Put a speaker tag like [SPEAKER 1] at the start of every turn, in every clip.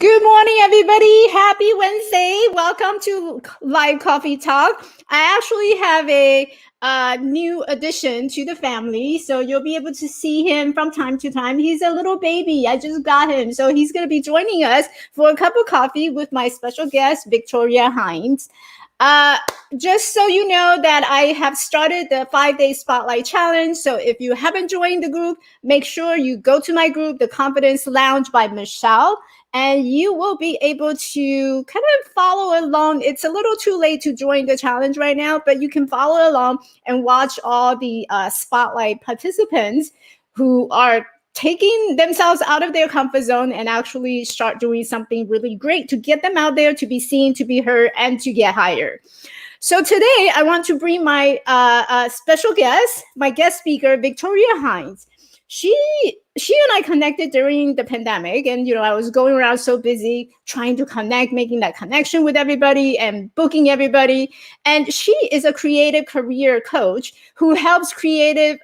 [SPEAKER 1] Good morning, everybody. Happy Wednesday. Welcome to Live Coffee Talk. I actually have a new addition to the family, so you'll be able to see him from time to time. He's a little baby. I just got him, so he's going to be joining us for a cup of coffee with my special guest, Victoria Hines. Just so you know that I have started the 5-day spotlight challenge. So if you haven't joined the group, make sure you go to my group, The Confidence Lounge by Michelle, and you will be able to kind of follow along. It's a little too late to join the challenge right now, but you can follow along and watch all the spotlight participants who are taking themselves out of their comfort zone and actually start doing something really great to get them out there, to be seen, to be heard, and to get hired. So today I want to bring my special guest, my guest speaker, Victoria Hines. She and I connected during the pandemic, and I was going around so busy trying to connect, making that connection with everybody and booking everybody. And she is a creative career coach who helps creative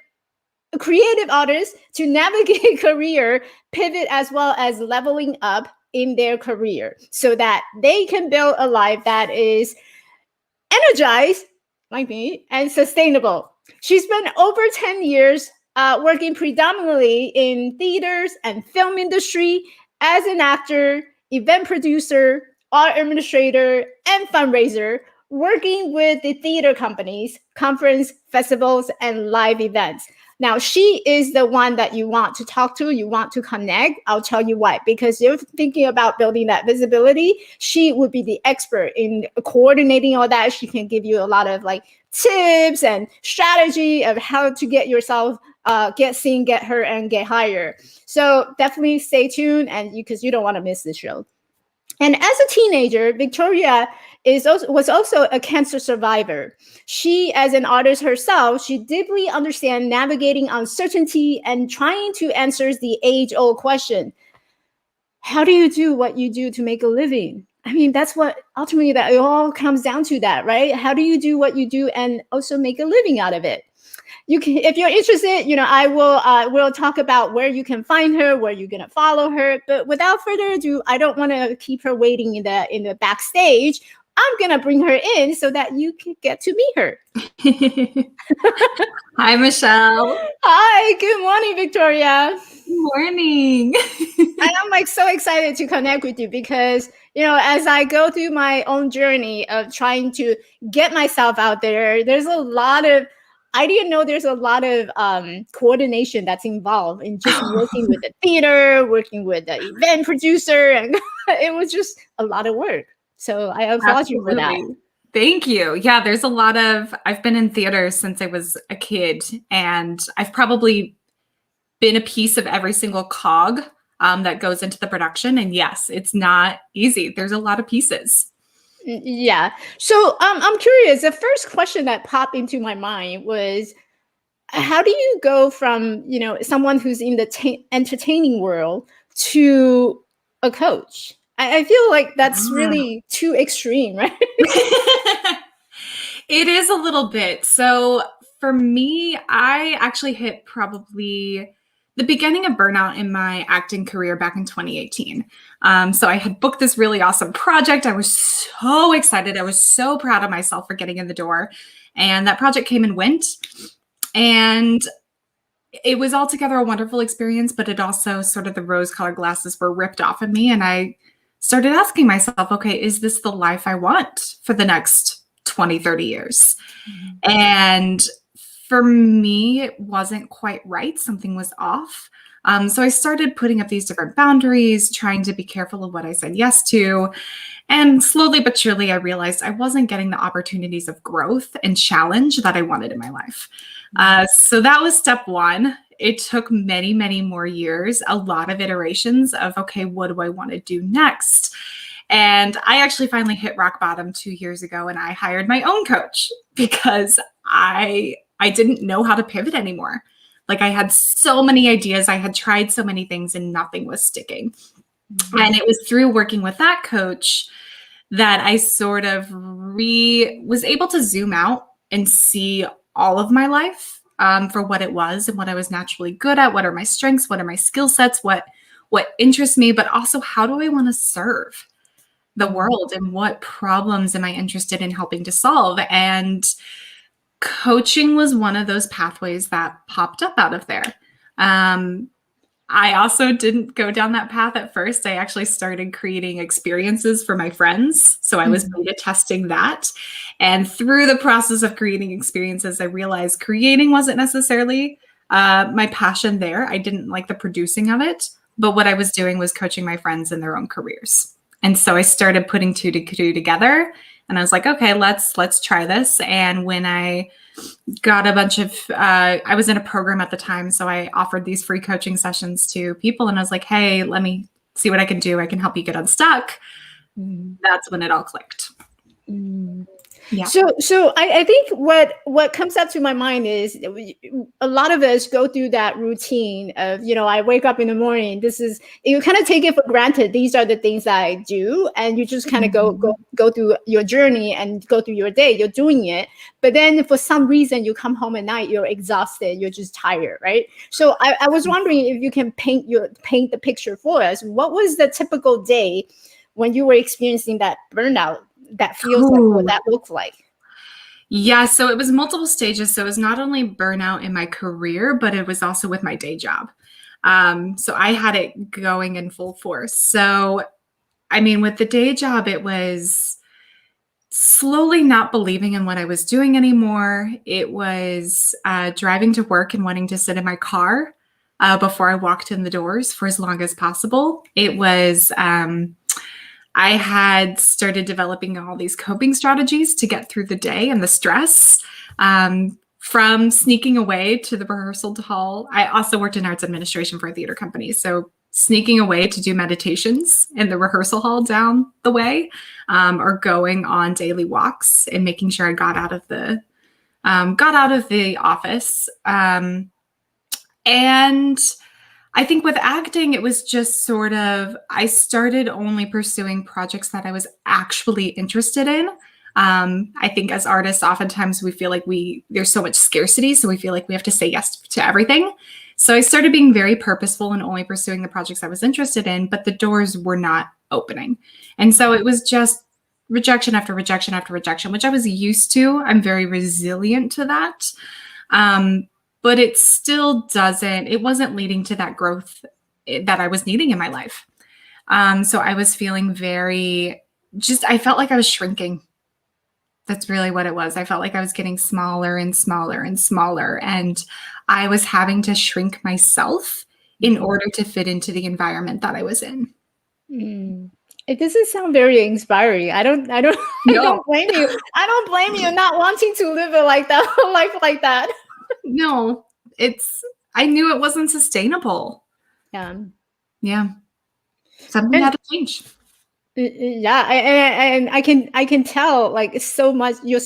[SPEAKER 1] artists to navigate career, pivot, as well as leveling up in their career so that they can build a life that is energized, like me, and sustainable. She's spent over 10 years working predominantly in theaters and film industry as an actor, event producer, art administrator, and fundraiser, working with the theater companies, conference, festivals, and live events. Now, she is the one that you want to talk to, you want to connect. I'll tell you why. Because you're thinking about building that visibility, she would be the expert in coordinating all that. She can give you a lot of tips and strategy of how to get yourself get seen, get heard, and get hired. So definitely stay tuned, and because you don't want to miss this show. And as a teenager, Victoria was also a cancer survivor. She, as an artist herself, she deeply understands navigating uncertainty and trying to answer the age-old question: how do you do what you do to make a living? I mean, that's what ultimately that it all comes down to, that, right? How do you do what you do and also make a living out of it? You can, if you're interested, I will talk about where you can find her, where you're gonna follow her. But without further ado, I don't want to keep her waiting in the backstage. I'm gonna bring her in so that you can get to meet her.
[SPEAKER 2] Hi, Michelle.
[SPEAKER 1] Hi, good morning, Victoria.
[SPEAKER 2] Good morning.
[SPEAKER 1] I'm so excited to connect with you because, as I go through my own journey of trying to get myself out there, there's a lot of coordination that's involved in just working with the theater, working with the event producer, and it was just a lot of work. So I applaud you for that.
[SPEAKER 2] Thank you. Yeah, I've been in theater since I was a kid, and I've probably been a piece of every single cog that goes into the production. And yes, it's not easy. There's a lot of pieces.
[SPEAKER 1] Yeah. So I'm curious. The first question that popped into my mind was, how do you go from, someone who's in the entertaining world to a coach? I feel like that's really too extreme, right?
[SPEAKER 2] It is a little bit. So for me, I actually hit probably the beginning of burnout in my acting career back in 2018. So I had booked this really awesome project. I was so excited. I was so proud of myself for getting in the door. And that project came and went. And it was altogether a wonderful experience, but it also sort of the rose-colored glasses were ripped off of me. And I started asking myself, okay, is this the life I want for the next 20, 30 years? Mm-hmm. And for me, it wasn't quite right. Something was off. So I started putting up these different boundaries, trying to be careful of what I said yes to. And slowly but surely, I realized I wasn't getting the opportunities of growth and challenge that I wanted in my life. So that was step one. It took many, many more years, a lot of iterations of, okay, what do I want to do next? And I actually finally hit rock bottom 2 years ago, and I hired my own coach because I didn't know how to pivot anymore. I had so many ideas. I had tried so many things and nothing was sticking. Mm-hmm. And it was through working with that coach that I sort of was able to zoom out and see all of my life for what it was and what I was naturally good at. What are my strengths? What are my skill sets? What what interests me, but also how do I want to serve the world and what problems am I interested in helping to solve? And coaching was one of those pathways that popped up out of there. I also didn't go down that path at first. I actually started creating experiences for my friends. So I was beta testing that. And through the process of creating experiences, I realized creating wasn't necessarily my passion there. I didn't like the producing of it. But what I was doing was coaching my friends in their own careers. And so I started putting two together. And I was like, okay, let's try this. And when I got a bunch of, I was in a program at the time. So I offered these free coaching sessions to people. And I was like, hey, let me see what I can do. I can help you get unstuck. That's when it all clicked.
[SPEAKER 1] Yeah. So I think what comes up to my mind is a lot of us go through that routine of, I wake up in the morning. You kind of take it for granted. These are the things that I do. And you just kind of go through your journey and go through your day. You're doing it. But then for some reason, you come home at night, you're exhausted. You're just tired, right? So I was wondering if you can paint the picture for us. What was the typical day when you were experiencing that burnout? That feels like what that looks like.
[SPEAKER 2] Yeah, so it was multiple stages. So it was not only burnout in my career, but it was also with my day job. So I had it going in full force. So, I mean, with the day job, it was slowly not believing in what I was doing anymore. It was driving to work and wanting to sit in my car before I walked in the doors for as long as possible. It was I had started developing all these coping strategies to get through the day and the stress, from sneaking away to the rehearsal hall. I also worked in arts administration for a theater company. So sneaking away to do meditations in the rehearsal hall down the way, or going on daily walks and making sure I got out of the office. And I think with acting, it was just sort of, I started only pursuing projects that I was actually interested in. I think as artists, oftentimes we feel like there's so much scarcity, so we feel like we have to say yes to everything. So I started being very purposeful and only pursuing the projects I was interested in, but the doors were not opening. And so it was just rejection after rejection after rejection, which I was used to. I'm very resilient to that. But it still it wasn't leading to that growth that I was needing in my life. So I was feeling I felt like I was shrinking. That's really what it was. I felt like I was getting smaller and smaller and smaller. And I was having to shrink myself in order to fit into the environment that I was in.
[SPEAKER 1] It doesn't sound very inspiring. I don't blame you. I don't blame you not wanting to live it like that, life like that.
[SPEAKER 2] No, I knew it wasn't sustainable. Yeah. Something had to change.
[SPEAKER 1] Yeah, and I can tell, like, it's so much. You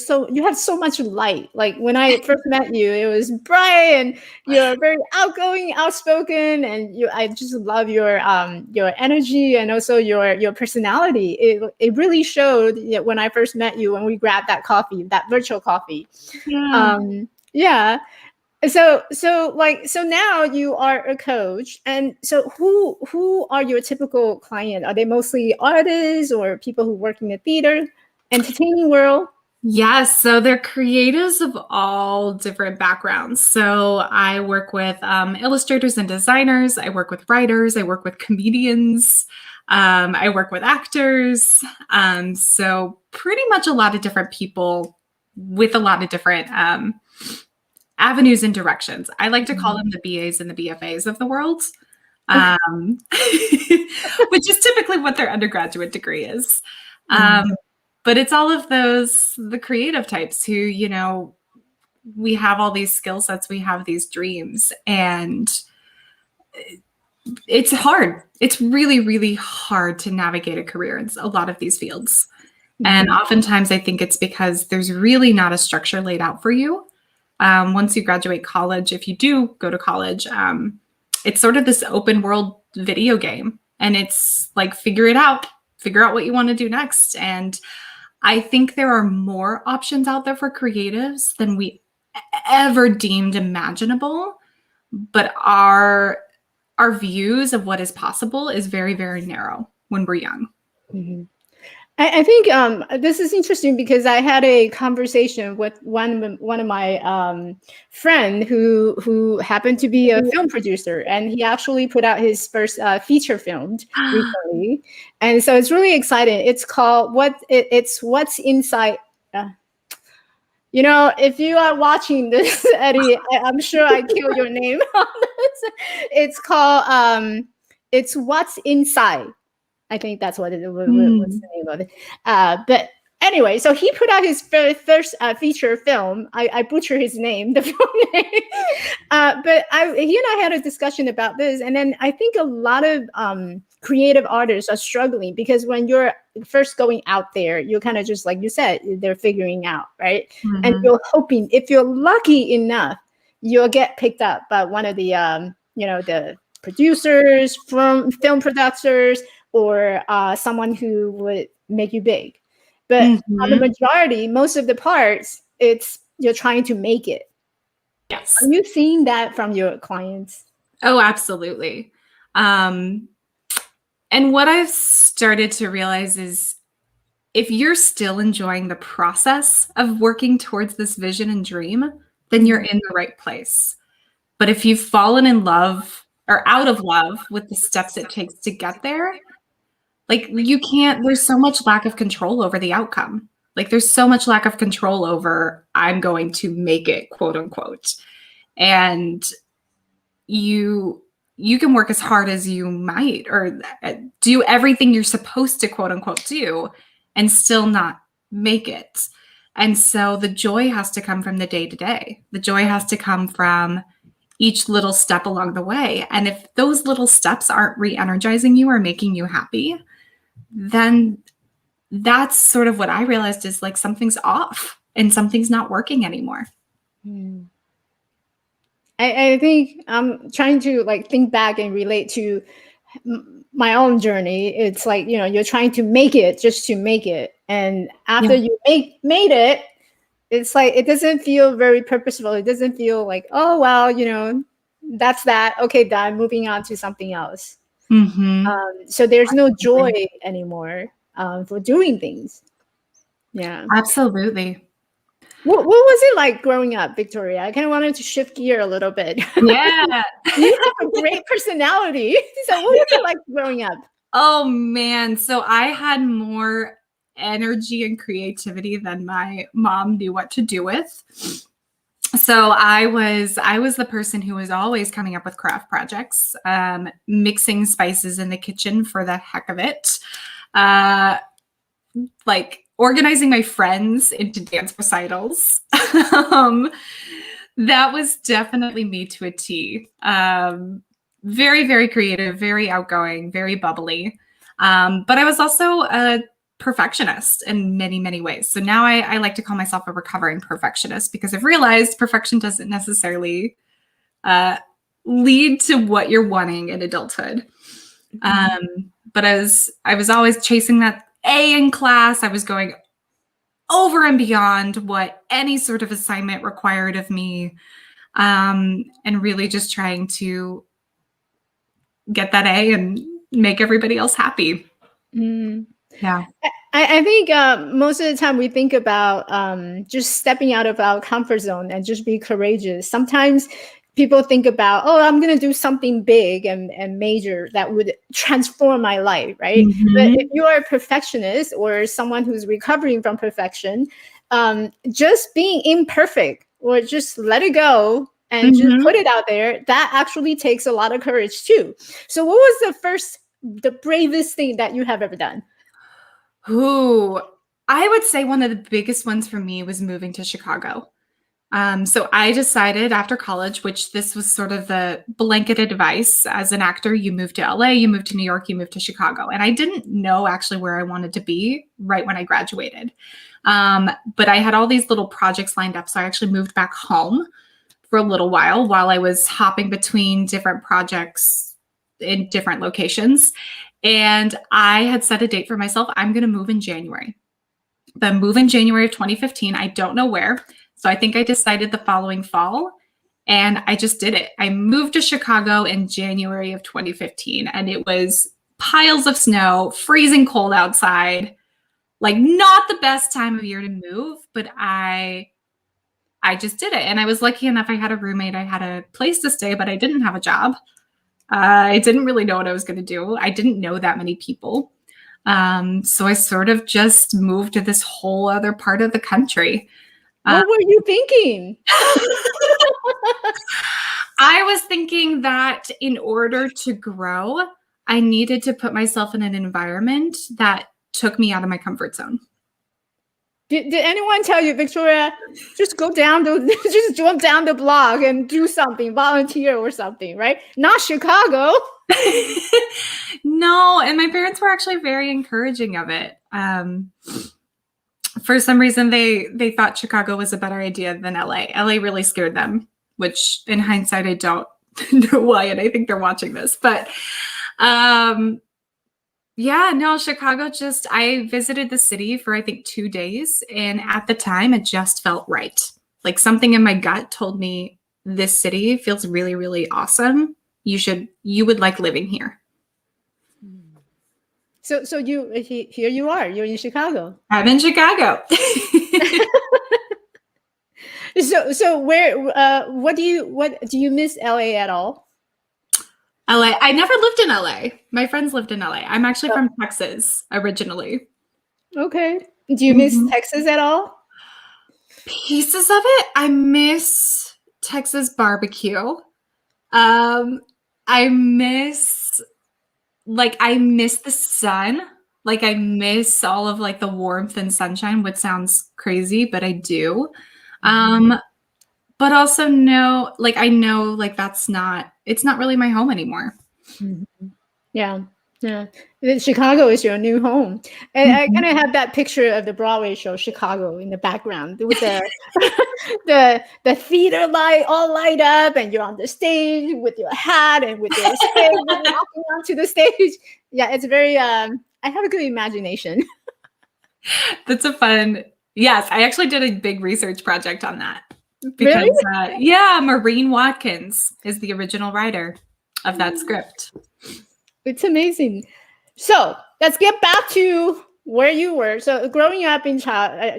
[SPEAKER 1] have so much light. Like when I first met you, it was bright, and you're very outgoing, outspoken, and I just love your energy and also your personality. It really showed when I first met you, when we grabbed that virtual coffee. Yeah. So now you are a coach, and so who are your typical client? Are they mostly artists or people who work in the theater, entertaining world?
[SPEAKER 2] Yes, so they're creatives of all different backgrounds. So I work with illustrators and designers. I work with writers. I work with comedians. I work with actors. So pretty much a lot of different people with a lot of different avenues and directions. I like to call them the BAs and the BFAs of the world, which is typically what their undergraduate degree is. But it's all of the creative types who, we have all these skill sets, we have these dreams, and it's hard. It's really, really hard to navigate a career in a lot of these fields. And oftentimes I think it's because there's really not a structure laid out for you. Once you graduate college, if you do go to college, it's sort of this open world video game, and it's like, figure out what you want to do next. And I think there are more options out there for creatives than we ever deemed imaginable, but our our views of what is possible is very, very narrow when we're young.
[SPEAKER 1] Mm-hmm. I think this is interesting because I had a conversation with one of my friend who happened to be a film producer, and he actually put out his first feature film recently, and so it's really exciting. It's called it's What's Inside. You know, if you are watching this, Eddie, I'm sure I killed your name on this. It's called it's What's Inside. I think that's what what's the name of it. But anyway, so he put out his first feature film. I butcher his name, the film name. But he and I had a discussion about this, and then I think a lot of creative artists are struggling because when you're first going out there, you're kind of just like you said, they're figuring out, right?
[SPEAKER 2] Mm-hmm.
[SPEAKER 1] And you're hoping, if you're lucky enough, you'll get picked up by one of the the producers, from film producers, or someone who would make you big. But on the majority, most of the parts, it's you're trying to make it.
[SPEAKER 2] Yes.
[SPEAKER 1] Are you seeing that from your clients?
[SPEAKER 2] Oh, absolutely. And what I've started to realize is if you're still enjoying the process of working towards this vision and dream, then you're in the right place. But if you've fallen in love or out of love with the steps it takes to get there, like you can't, there's so much lack of control over the outcome. Like there's so much lack of control over, I'm going to make it, quote unquote. And you can work as hard as you might or do everything you're supposed to, quote unquote, do and still not make it. And so the joy has to come from the day to day. The joy has to come from each little step along the way. And if those little steps aren't re-energizing you or making you happy, then that's sort of what I realized is like something's off and something's not working anymore.
[SPEAKER 1] I think I'm trying to like think back and relate to my own journey. It's like, you're trying to make it just to make it. And after you made it, it's like, it doesn't feel very purposeful. It doesn't feel like, oh, well, that's that. Okay, done. Moving on to something else. So there's no joy anymore for doing things. Yeah.
[SPEAKER 2] Absolutely.
[SPEAKER 1] What was it like growing up, Victoria? I kind of wanted to shift gear a little bit.
[SPEAKER 2] Yeah.
[SPEAKER 1] You have a great personality. So what was it like growing up?
[SPEAKER 2] Oh, man. So I had more energy and creativity than my mom knew what to do with. So I was the person who was always coming up with craft projects, mixing spices in the kitchen for the heck of it, like organizing my friends into dance recitals. That was definitely me to a T. Very, very creative, very outgoing, very bubbly. But I was also a perfectionist in many, many ways. So now I like to call myself a recovering perfectionist because I've realized perfection doesn't necessarily lead to what you're wanting in adulthood. But as I was always chasing that A in class, I was going over and beyond what any sort of assignment required of me, and really just trying to get that A and make everybody else happy. Yeah.
[SPEAKER 1] I think most of the time we think about just stepping out of our comfort zone and just be courageous. Sometimes people think about, oh, I'm going to do something big and major that would transform my life, right? But if you are a perfectionist or someone who's recovering from perfection, just being imperfect or just let it go and just put it out there, that actually takes a lot of courage too. So what was the bravest thing that you have ever done?
[SPEAKER 2] Ooh, I would say one of the biggest ones for me was moving to Chicago. So I decided after college, which this was sort of the blanket advice as an actor, you move to LA, you move to New York, you move to Chicago. And I didn't know actually where I wanted to be right when I graduated. But I had all these little projects lined up. So I actually moved back home for a little while I was hopping between different projects in different locations. And I had set a date for myself. I'm going to move in January. Then move in January of 2015. I don't know where. So I think I decided the following fall. And I just did it. I moved to Chicago in January of 2015, and it was piles of snow, freezing cold outside, like not the best time of year to move, but I just did it. And I was lucky enough. I had a roommate, I had a place to stay, but I didn't have a job. I didn't really know what I was going to do. I didn't know that many people. So I sort of just moved to this whole other part of the country.
[SPEAKER 1] What were you thinking?
[SPEAKER 2] I was thinking that in order to grow, I needed to put myself in an environment that took me out of my comfort zone.
[SPEAKER 1] Did anyone tell you, Victoria, just go down just jump down the block and do something, volunteer or something, right? Not Chicago.
[SPEAKER 2] No, and my parents were actually very encouraging of it. For some reason, they thought Chicago was a better idea than LA. LA really scared them, which in hindsight, I don't know why, and I think they're watching this. But yeah, no, Chicago I visited the city for I think 2 days. And at the time, it just felt right. Like something in my gut told me this city feels really, really awesome. You would like living here.
[SPEAKER 1] So here you are. You're in Chicago.
[SPEAKER 2] I'm in Chicago.
[SPEAKER 1] So where what do you miss LA at all?
[SPEAKER 2] LA. I never lived in LA. My friends lived in LA. I'm actually from Texas originally.
[SPEAKER 1] Okay. Do you miss Texas at all?
[SPEAKER 2] Pieces of it. I miss Texas barbecue. I miss the sun. Like I miss all of like the warmth and sunshine, which sounds crazy, but I do. But also I know like it's not really my home anymore.
[SPEAKER 1] Yeah. Chicago is your new home. And I kind of have that picture of the Broadway show Chicago in the background with the theater light all light up, and you're on the stage with your hat and with your stick walking onto the stage. Yeah, it's very I have a good imagination.
[SPEAKER 2] That's yes, I actually did a big research project on that. Because
[SPEAKER 1] really?
[SPEAKER 2] Maureen Watkins is the original writer of that script.
[SPEAKER 1] It's amazing. So let's get back to where you were. So growing up in childhood,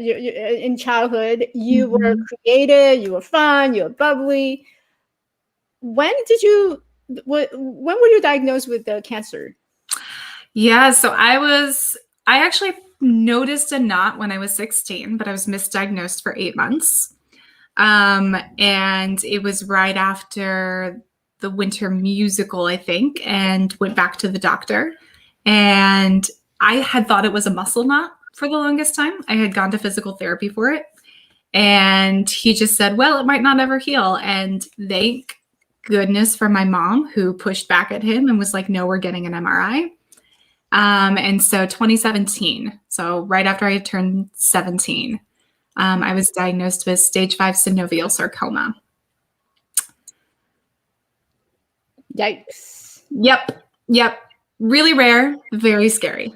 [SPEAKER 1] you were creative, you were fun, you were bubbly. When were you diagnosed with the cancer?
[SPEAKER 2] Yeah, so I actually noticed a knot when I was 16, but I was misdiagnosed for 8 months. And it was right after the winter musical, I think, and went back to the doctor. And I had thought it was a muscle knot for the longest time. I had gone to physical therapy for it. And he just said, well, it might not ever heal. And thank goodness for my mom, who pushed back at him and was like, no, we're getting an MRI. And so 2017, so right after I had turned 17, I was diagnosed with stage 5 synovial sarcoma.
[SPEAKER 1] Yikes.
[SPEAKER 2] Yep. Really rare, very scary.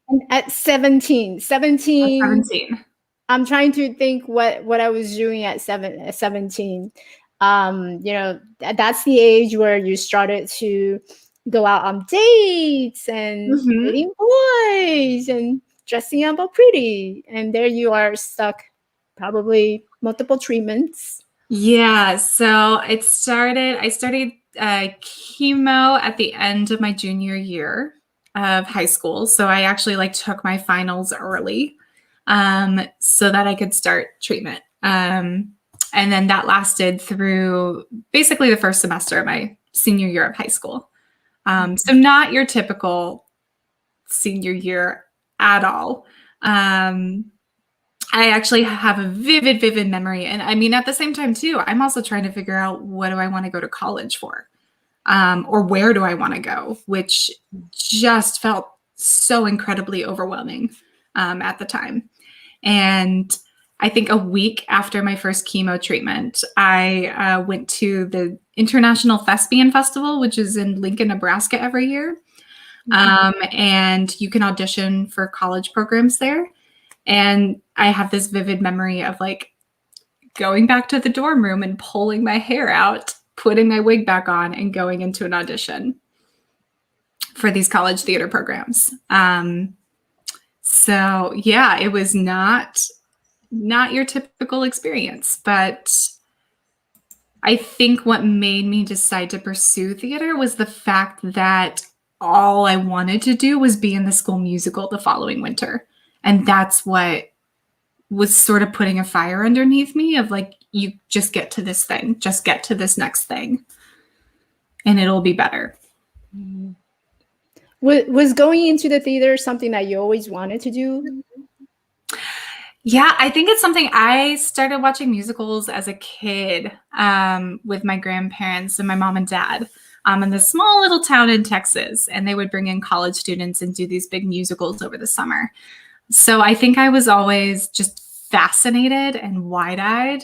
[SPEAKER 1] And at 17.
[SPEAKER 2] 17.
[SPEAKER 1] I'm trying to think what I was doing at 17. That's the age where you started to go out on dates and dating boys and dressing up all pretty, and there you are stuck, probably multiple treatments.
[SPEAKER 2] Yeah, so I started chemo at the end of my junior year of high school. So I actually took my finals early so that I could start treatment. And then that lasted through basically the first semester of my senior year of high school. So not your typical senior year at all. I actually have a vivid memory. And I mean, at the same time too, I'm also trying to figure out, what do I want to go to college for? Or where do I want to go? Which just felt so incredibly overwhelming at the time. And I think a week after my first chemo treatment, I went to the International Thespian Festival, which is in Lincoln, Nebraska every year. And you can audition for college programs there. And I have this vivid memory of going back to the dorm room and pulling my hair out, putting my wig back on, and going into an audition for these college theater programs. So yeah, it was not your typical experience, but I think what made me decide to pursue theater was the fact that all I wanted to do was be in the school musical the following winter. And that's what was sort of putting a fire underneath me of like, you just get to this thing, just get to this next thing, and it'll be better.
[SPEAKER 1] Mm-hmm. Was going into the theater something that you always wanted to do?
[SPEAKER 2] Yeah, I think it's something I started watching musicals as a kid with my grandparents and my mom and dad in this small little town in Texas. And they would bring in college students and do these big musicals over the summer. So I think I was always just fascinated and wide-eyed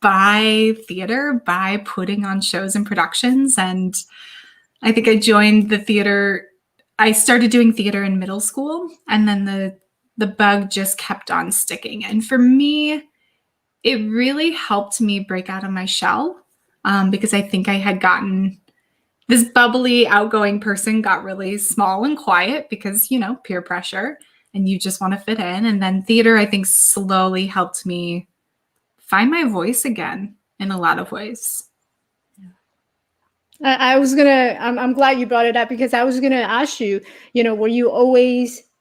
[SPEAKER 2] by theater, by putting on shows and productions. And I think I joined the theater. I started doing theater in middle school, and then the bug just kept on sticking. And for me, it really helped me break out of my shell because I think I had gotten this bubbly, outgoing person got really small and quiet because, you know, peer pressure, and you just want to fit in. And then theater, I think, slowly helped me find my voice again in a lot of ways.
[SPEAKER 1] I'm glad you brought it up, because I was gonna ask you,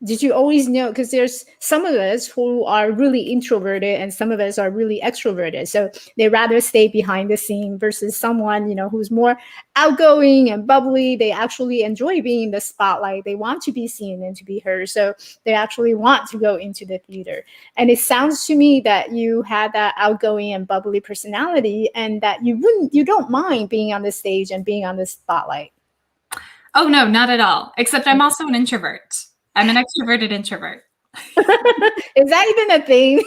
[SPEAKER 1] did you always know? Because there's some of us who are really introverted and some of us are really extroverted. So they rather stay behind the scene versus someone, who's more outgoing and bubbly. They actually enjoy being in the spotlight. They want to be seen and to be heard. So they actually want to go into the theater. And it sounds to me that you had that outgoing and bubbly personality, and that you don't mind being on the stage and being on the spotlight.
[SPEAKER 2] Oh, no, not at all. Except I'm also an introvert. I'm an extroverted introvert.
[SPEAKER 1] Is that even a thing?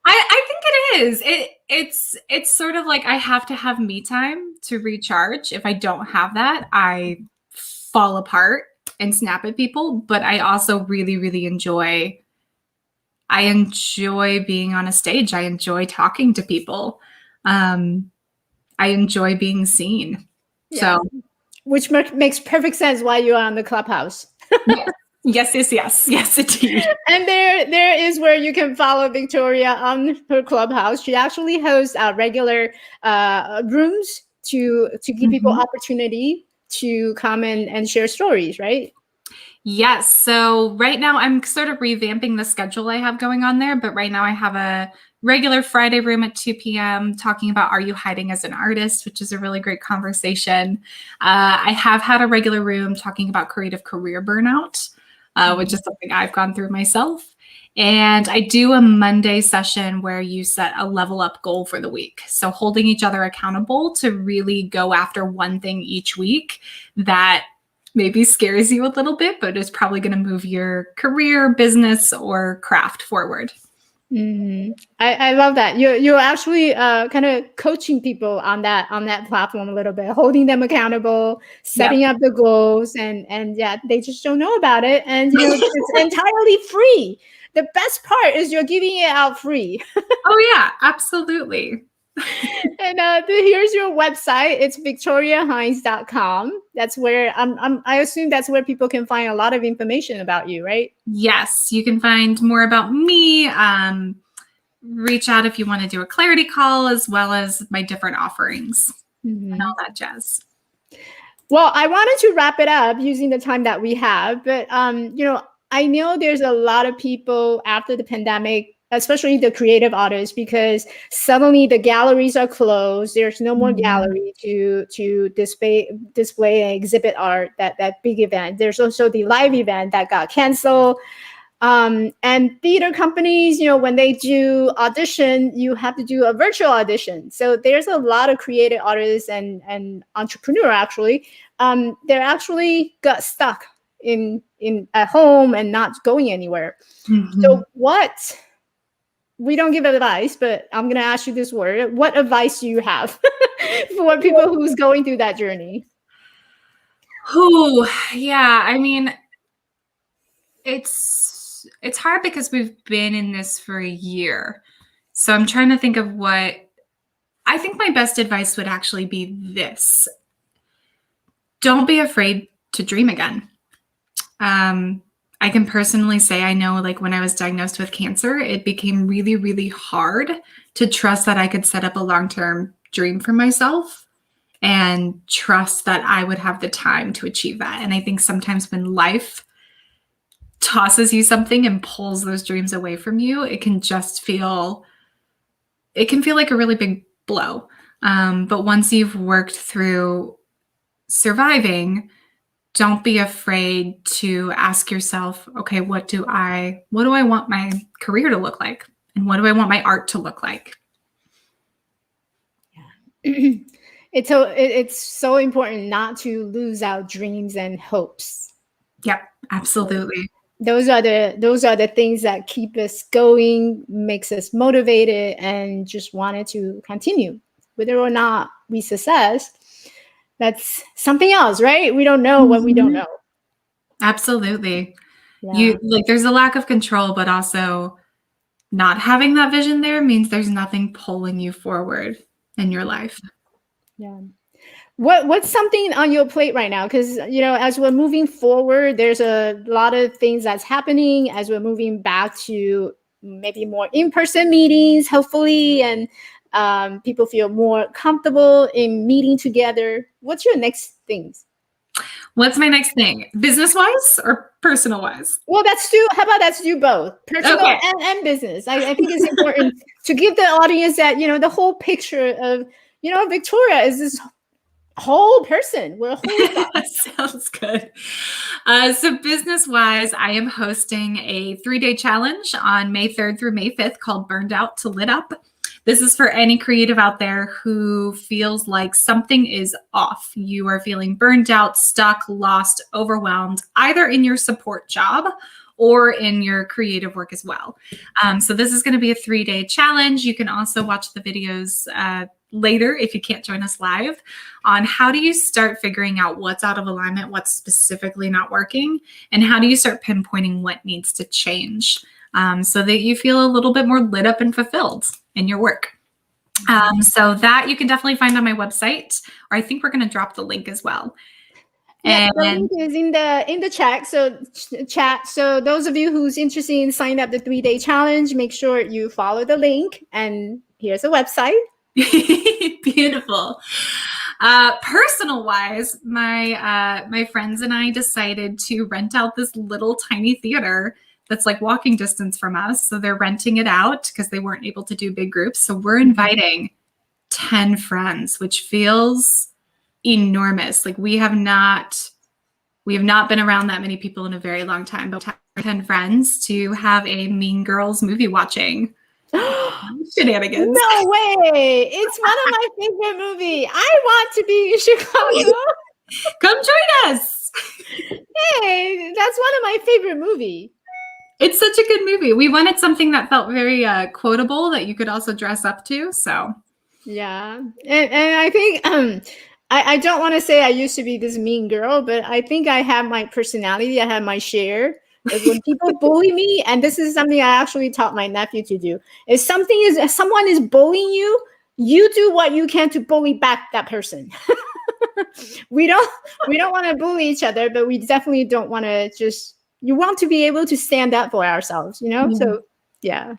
[SPEAKER 2] I think it is. It's sort of like I have to have me time to recharge. If I don't have that, I fall apart and snap at people. But I also really, really enjoy being on a stage. I enjoy talking to people. I enjoy being seen. Yeah. So,
[SPEAKER 1] which makes perfect sense why you are on the Clubhouse.
[SPEAKER 2] Yes, indeed.
[SPEAKER 1] And there is where you can follow Victoria on her Clubhouse. She actually hosts regular rooms to give people opportunity to come and share stories, right?
[SPEAKER 2] Yes. So right now I'm sort of revamping the schedule I have going on there, but right now I have a regular Friday room at 2 p.m. talking about Are You Hiding as an Artist, which is a really great conversation. I have had a regular room talking about creative career burnout, which is something I've gone through myself. And I do a Monday session where you set a level up goal for the week. So holding each other accountable to really go after one thing each week that maybe scares you a little bit, but it's probably going to move your career, business, or craft forward.
[SPEAKER 1] Mm-hmm. I love that. You're actually kind of coaching people on that platform a little bit, holding them accountable, setting up the goals, and yeah, they just don't know about it. And it's entirely free. The best part is you're giving it out free.
[SPEAKER 2] Oh yeah, absolutely.
[SPEAKER 1] And here's your website. It's victoriahines.com. That's where I assume that's where people can find a lot of information about you, right?
[SPEAKER 2] Yes, you can find more about me. Reach out if you want to do a clarity call, as well as my different offerings and all that jazz.
[SPEAKER 1] Well, I wanted to wrap it up using the time that we have, but I know there's a lot of people after the pandemic, especially the creative artists, because suddenly the galleries are closed. There's no more gallery to display and exhibit art, that big event. There's also the live event that got canceled. And theater companies, when they do audition, you have to do a virtual audition. So there's a lot of creative artists and entrepreneur actually. They're actually got stuck in at home and not going anywhere. So we don't give advice, but I'm going to ask you this word. What advice do you have for people who's going through that journey?
[SPEAKER 2] Oh, yeah. I mean, it's hard because we've been in this for a year. So I'm trying to think of what I think my best advice would actually be this. Don't be afraid to dream again. I can personally say I know, like, when I was diagnosed with cancer, it became really, really hard to trust that I could set up a long-term dream for myself and trust that I would have the time to achieve that. And I think sometimes when life tosses you something and pulls those dreams away from you, it can feel like a really big blow. But once you've worked through surviving, don't be afraid to ask yourself, okay, what do I want my career to look like? And what do I want my art to look like?
[SPEAKER 1] Yeah. It's so important not to lose our dreams and hopes.
[SPEAKER 2] Yep, absolutely.
[SPEAKER 1] Those are the things that keep us going, makes us motivated, and just wanted to continue. Whether or not we success, that's something else, right? We don't know what we don't know.
[SPEAKER 2] Absolutely.
[SPEAKER 1] Yeah.
[SPEAKER 2] There's a lack of control, but also not having that vision there means there's nothing pulling you forward in your life.
[SPEAKER 1] Yeah. What's something on your plate right now? Because, as we're moving forward, there's a lot of things that's happening as we're moving back to maybe more in-person meetings, hopefully, and people feel more comfortable in meeting together. What's your next things?
[SPEAKER 2] What's my next thing? Business-wise or personal-wise?
[SPEAKER 1] Well, how about let's do both, personal
[SPEAKER 2] Okay.
[SPEAKER 1] and business. I think it's important to give the audience that, the whole picture of, Victoria is this whole person. We're a whole
[SPEAKER 2] Sounds good. So business-wise, I am hosting a 3-day challenge on May 3rd through May 5th called Burned Out to Lit Up. This is for any creative out there who feels like something is off. You are feeling burned out, stuck, lost, overwhelmed, either in your support job or in your creative work as well. So this is going to be a 3-day challenge. You can also watch the videos later if you can't join us live on how do you start figuring out what's out of alignment, what's specifically not working, and how do you start pinpointing what needs to change so that you feel a little bit more lit up and fulfilled in your work. So that you can definitely find on my website, or I think we're going to drop the link as well.
[SPEAKER 1] Yeah, the link is in the chat. So those of you who's interested in signing up the 3-day challenge, make sure you follow the link. And here's a website.
[SPEAKER 2] Beautiful. Personal wise, my friends and I decided to rent out this little tiny theater that's like walking distance from us. So they're renting it out because they weren't able to do big groups. So we're inviting 10 friends, which feels enormous. Like we have not been around that many people in a very long time, but 10 friends to have a Mean Girls movie watching. Shenanigans.
[SPEAKER 1] No way. It's one of my favorite movies. I want to be in Chicago.
[SPEAKER 2] Come join us.
[SPEAKER 1] Hey, that's one of my favorite movies.
[SPEAKER 2] It's such a good movie. We wanted something that felt very quotable that you could also dress up to. So
[SPEAKER 1] yeah, and I think I don't want to say I used to be this mean girl, but I think I have my personality. I have my share. Like when people bully me, and this is something I actually taught my nephew to do. If someone is bullying you, you do what you can to bully back that person. we don't want to bully each other, but we definitely don't want to you want to be able to stand up for ourselves, Mm-hmm. So yeah,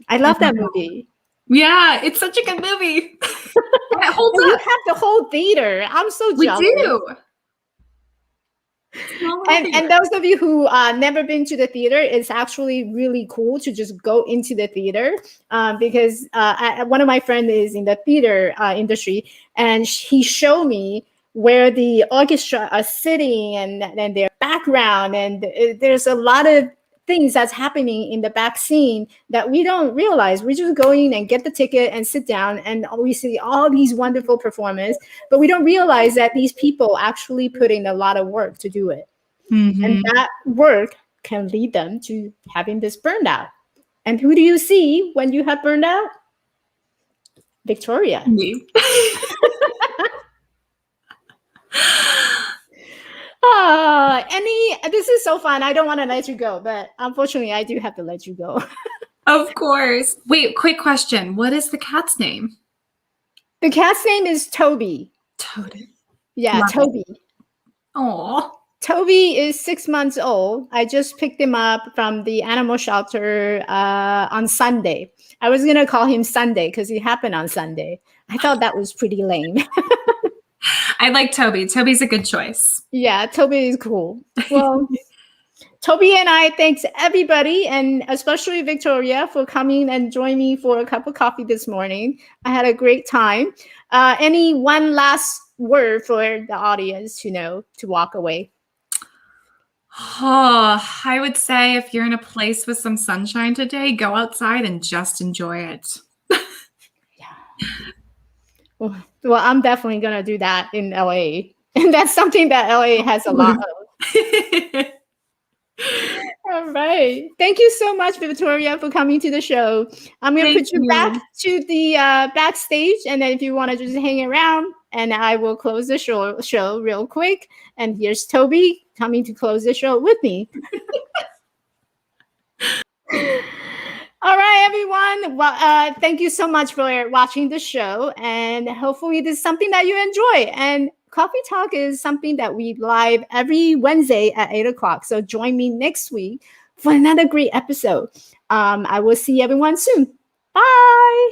[SPEAKER 1] I love that movie.
[SPEAKER 2] Yeah, it's such a good movie. It holds up.
[SPEAKER 1] You have the whole theater. I'm so jealous.
[SPEAKER 2] We do.
[SPEAKER 1] And those of you who never been to the theater, it's actually really cool to just go into the theater because one of my friends is in the theater industry, and he showed me where the orchestra are sitting and their background, and there's a lot of things that's happening in the back scene that we don't realize. We just go in and get the ticket and sit down, and we see all these wonderful performances, but we don't realize that these people actually put in a lot of work to do it. Mm-hmm. And that work can lead them to having this burned out. And who do you see when you have burned out? Victoria.
[SPEAKER 2] Me.
[SPEAKER 1] This is so fun. I don't want to let you go, but unfortunately I do have to let you go.
[SPEAKER 2] Of course. Wait, quick question. What is the cat's name?
[SPEAKER 1] The cat's name is Toby.
[SPEAKER 2] Toby.
[SPEAKER 1] Yeah,
[SPEAKER 2] Love
[SPEAKER 1] Toby.
[SPEAKER 2] Oh.
[SPEAKER 1] Toby is 6 months old. I just picked him up from the animal shelter on Sunday. I was going to call him Sunday because it happened on Sunday. I thought that was pretty lame.
[SPEAKER 2] I like Toby. Toby's a good choice.
[SPEAKER 1] Yeah, Toby is cool. Well, Toby and I thanks everybody, and especially Victoria, for coming and joining me for a cup of coffee this morning. I had a great time. Any one last word for the audience to walk away?
[SPEAKER 2] Oh, I would say if you're in a place with some sunshine today, go outside and just enjoy it.
[SPEAKER 1] Well, I'm definitely going to do that in LA. And that's something that LA has a lot of. All right. Thank you so much, Victoria, for coming to the show. I'm going to put you back to the backstage. And then if you want to just hang around, and I will close the show real quick. And here's Toby coming to close the show with me. All right, everyone. Well, thank you so much for watching the show. And hopefully this is something that you enjoy. And Coffee Talk is something that we live every Wednesday at 8 o'clock. So join me next week for another great episode. I will see everyone soon. Bye.